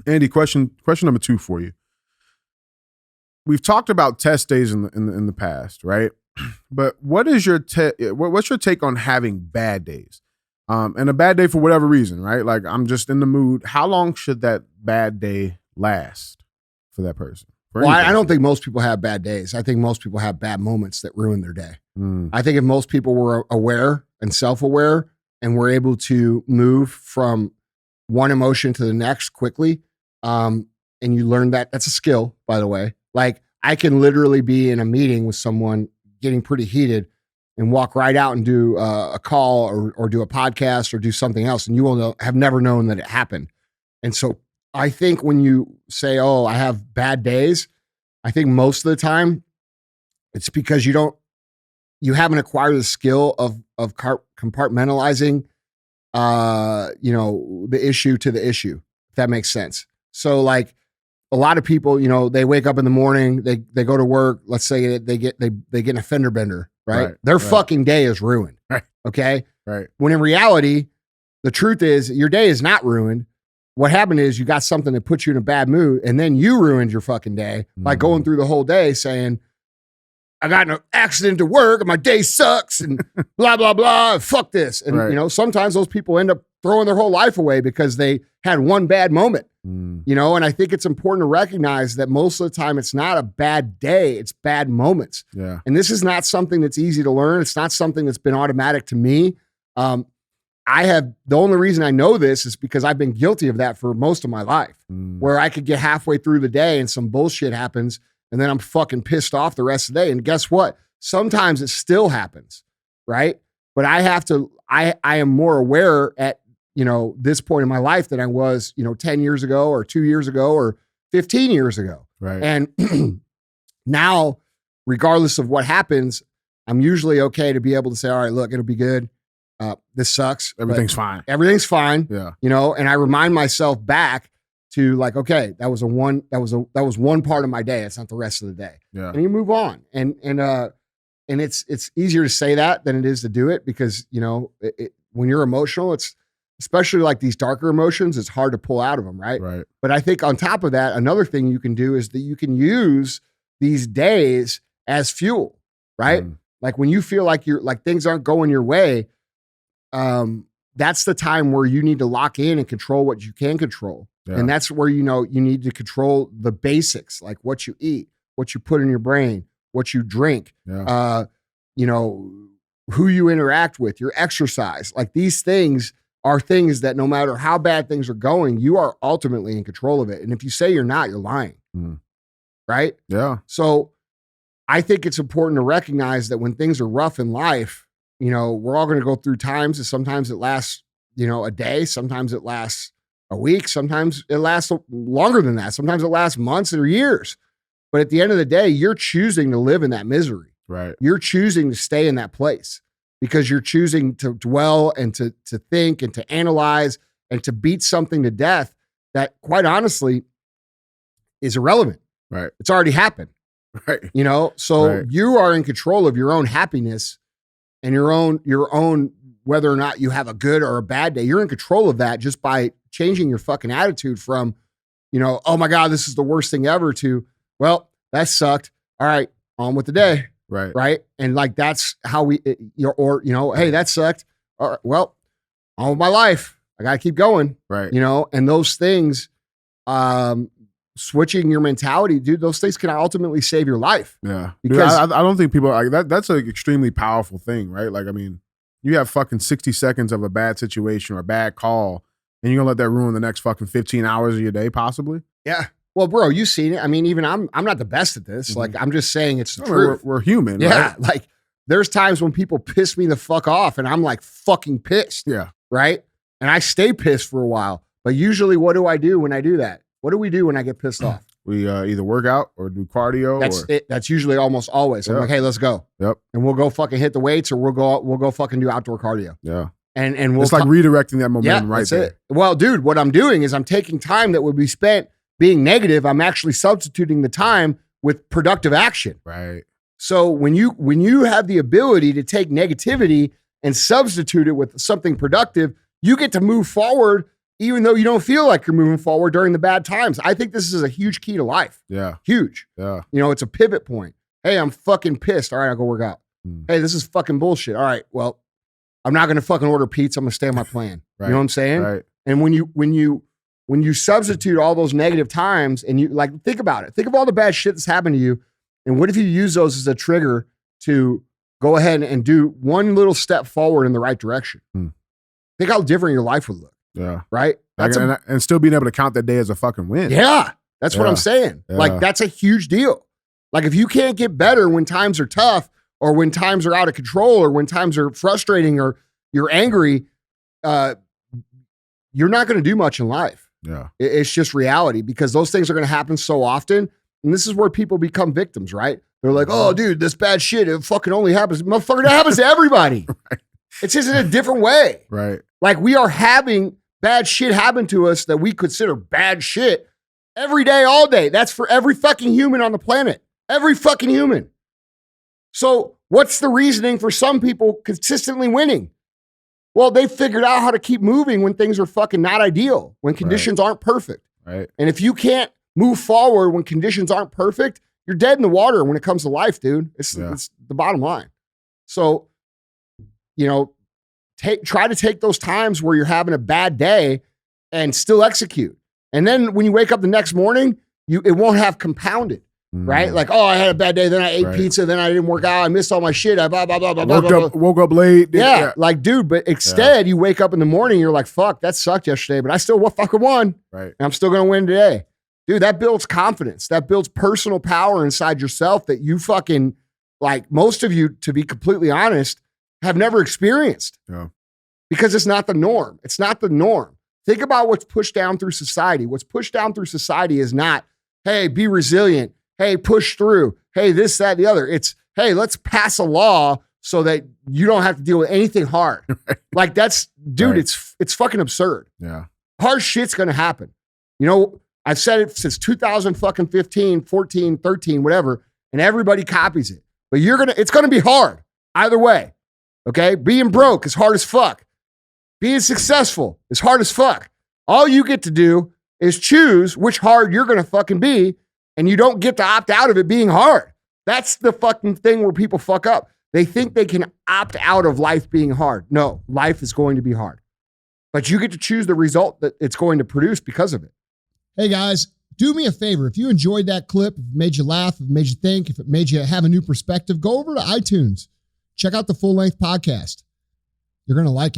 Andy, question number 2 for you. We've talked about test days in the past, right? But what's your take on having bad days? And a bad day for whatever reason, right? Like, I'm just in the mood. How long should that bad day last for that person? Well, I don't think most people have bad days. I think most people have bad moments that ruin their day. I think if most people were aware and self-aware and were able to move from one emotion to the next quickly, and you learn that's a skill, by the way. Like, I can literally be in a meeting with someone getting pretty heated and walk right out and do a call or do a podcast or do something else, and you will have never known that it happened. And so I think when you say, oh, I have bad days, I think most of the time it's because you haven't acquired the skill of compartmentalizing, the issue to the issue, if that makes sense. So like a lot of people, they wake up in the morning, they go to work, let's say they get in a fender bender, right? Their fucking day is ruined. Right. Okay. Right. When in reality, the truth is your day is not ruined. What happened is you got something that put you in a bad mood, and then you ruined your fucking day by going through the whole day saying, I got in an accident to work and my day sucks and blah, blah, blah. Fuck this. And, sometimes those people end up throwing their whole life away because they had one bad moment, and I think it's important to recognize that most of the time it's not a bad day, it's bad moments. Yeah. And this is not something that's easy to learn. It's not something that's been automatic to me. The only reason I know this is because I've been guilty of that for most of my life, where I could get halfway through the day and some bullshit happens and then I'm fucking pissed off the rest of the day. And guess what? Sometimes it still happens, right? But I am more aware at, this point in my life than I was, 10 years ago or 2 years ago or 15 years ago. Right. And now, regardless of what happens, I'm usually okay to be able to say, all right, look, it'll be good. This sucks. Everything's fine. Everything's fine. Yeah. And I remind myself back to like, okay, that was one part of my day. It's not the rest of the day. Yeah. And you move on. And it's easier to say that than it is to do it because, when you're emotional, it's especially like these darker emotions, it's hard to pull out of them. Right. Right. But I think on top of that, another thing you can do is that you can use these days as fuel, right? Like when you feel like things aren't going your way, that's the time where you need to lock in and control what you can control. Yeah. And that's where, you need to control the basics, like what you eat, what you put in your brain, what you drink, who you interact with, your exercise. Like these things are things that no matter how bad things are going, you are ultimately in control of it. And if you say you're not, you're lying. Right? Yeah. So I think it's important to recognize that when things are rough in life, we're all going to go through times, and sometimes it lasts, a day, sometimes it lasts a week, sometimes it lasts longer than that. Sometimes it lasts months or years. But at the end of the day, you're choosing to live in that misery. Right. You're choosing to stay in that place because you're choosing to dwell and to think and to analyze and to beat something to death that, quite honestly, is irrelevant. Right. It's already happened. Right. So you are in control of your own happiness and your own, whether or not you have a good or a bad day. You're in control of that just by changing your fucking attitude from, oh my God, this is the worst thing ever to, well, that sucked. All right, on with the day. Right. Right. And like, that's how hey, that sucked. All right, well, on with my life. I got to keep going. Right. And those things, switching your mentality, dude, those things can ultimately save your life. Yeah. Because dude, I don't think people like that. That's an extremely powerful thing, right? Like, I mean, you have fucking 60 seconds of a bad situation or a bad call, and you're gonna let that ruin the next fucking 15 hours of your day, possibly? Yeah. Well, bro, you've seen it. I mean, even I'm not the best at this. Like, I'm just saying it's the truth. We're human, yeah, right? Like, there's times when people piss me the fuck off, and I'm like fucking pissed. Yeah. Right? And I stay pissed for a while. But usually, what do I do when I do that? What do we do when I get pissed off? We either work out or do cardio. That's usually almost always. I'm like, hey, let's go. Yep. And we'll go fucking hit the weights, or we'll go fucking do outdoor cardio. Yeah. And we'll it's like redirecting that momentum right there. It. Well, dude, what I'm doing is I'm taking time that would be spent being negative. I'm actually substituting the time with productive action. Right. So when you have the ability to take negativity and substitute it with something productive, you get to move forward even though you don't feel like you're moving forward during the bad times. I think this is a huge key to life. Yeah. Huge. Yeah. You know, it's a pivot point. Hey, I'm fucking pissed. All right, I'll go work out. Hey, this is fucking bullshit. All right, well, I'm not going to fucking order pizza. I'm going to stay on my plan. Right. You know what I'm saying? Right. And when you substitute all those negative times and you like, think about it. Think of all the bad shit that's happened to you. And what if you use those as a trigger to go ahead and do one little step forward in the right direction? Think how different your life would look. Yeah. Right? And still being able to count that day as a fucking win. Yeah. That's what I'm saying. Yeah. Like, that's a huge deal. Like, if you can't get better when times are tough or when times are out of control or when times are frustrating or you're angry, you're not going to do much in life. Yeah. It's just reality, because those things are going to happen so often. And this is where people become victims, right? They're like, oh, dude, this bad shit, it fucking only happens. Motherfucker, that happens to everybody. Right. It's just in a different way. Right. Like, we are having bad shit happen to us that we consider bad shit every day, all day. That's for every fucking human on the planet. Every fucking human. So what's the reasoning for some people consistently winning? Well, they figured out how to keep moving when things are fucking not ideal, when conditions aren't perfect. Right. And if you can't move forward when conditions aren't perfect, you're dead in the water when it comes to life, dude. It's the bottom line. So, you know, try to take those times where you're having a bad day and still execute. And then when you wake up the next morning, it won't have compounded. Right? Like, oh, I had a bad day. Then I ate pizza. Then I didn't work out. I missed all my shit. I blah, blah, blah, blah, blah, blah. Woke up late. Yeah. Like, dude, but instead you wake up in the morning, you're like, fuck, that sucked yesterday, but I still fucking won. Right. And I'm still going to win today. Dude, that builds confidence. That builds personal power inside yourself that you fucking, like, most of you, to be completely honest, have never experienced. Yeah. Because it's not the norm. It's not the norm. Think about what's pushed down through society. What's pushed down through society is not, hey, be resilient. Hey, push through. Hey, this, that, the other. It's, hey, let's pass a law so that you don't have to deal with anything hard. Like, that's, dude, it's fucking absurd. Yeah. Hard shit's going to happen. You know, I've said it since 2015, 14, 13, whatever, and everybody copies it. But it's going to be hard either way. Okay? Being broke is hard as fuck. Being successful is hard as fuck. All you get to do is choose which hard you're going to fucking be. And you don't get to opt out of it being hard. That's the fucking thing where people fuck up. They think they can opt out of life being hard. No, life is going to be hard. But you get to choose the result that it's going to produce because of it. Hey guys, do me a favor. If you enjoyed that clip, if it made you laugh, if it made you think, if it made you have a new perspective, go over to iTunes. Check out the full-length podcast. You're going to like it.